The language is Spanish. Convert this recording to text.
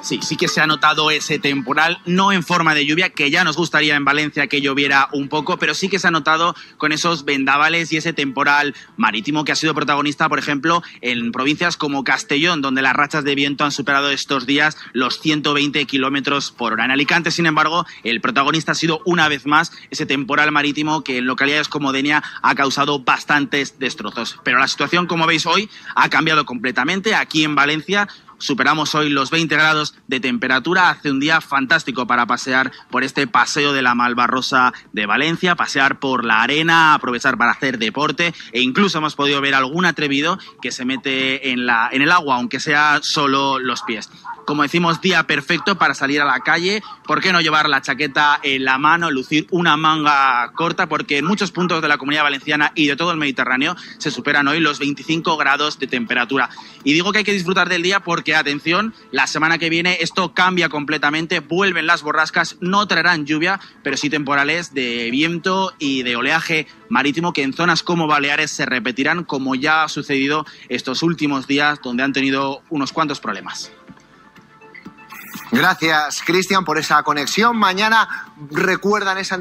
Sí que se ha notado ese temporal, no en forma de lluvia, que ya nos gustaría en Valencia que lloviera un poco, pero sí que se ha notado con esos vendavales y ese temporal marítimo que ha sido protagonista, por ejemplo, en provincias como Castellón, donde las rachas de viento han superado estos días los 120 kilómetros por hora. En Alicante, sin embargo, el protagonista ha sido una vez más ese temporal marítimo que en localidades como Denia ha causado bastantes destrozos. Pero la situación, como veis hoy, ha cambiado completamente. Aquí en Valencia superamos hoy los 20 grados de temperatura. Hace un día fantástico para pasear por este paseo de la Malvarrosa de Valencia, pasear por la arena, aprovechar para hacer deporte e incluso hemos podido ver algún atrevido que se mete en el agua, aunque sea solo los pies. Como decimos, día perfecto para salir a la calle. ¿Por qué no llevar la chaqueta en la mano, lucir una manga corta? Porque en muchos puntos de la Comunidad Valenciana y de todo el Mediterráneo se superan hoy los 25 grados de temperatura. Y digo que hay que disfrutar del día porque, atención, la semana que viene esto cambia completamente, vuelven las borrascas, no traerán lluvia, pero sí temporales de viento y de oleaje marítimo que en zonas como Baleares se repetirán, como ya ha sucedido estos últimos días, donde han tenido unos cuantos problemas. Gracias, Cristian, por esa conexión. Mañana recuerdan esa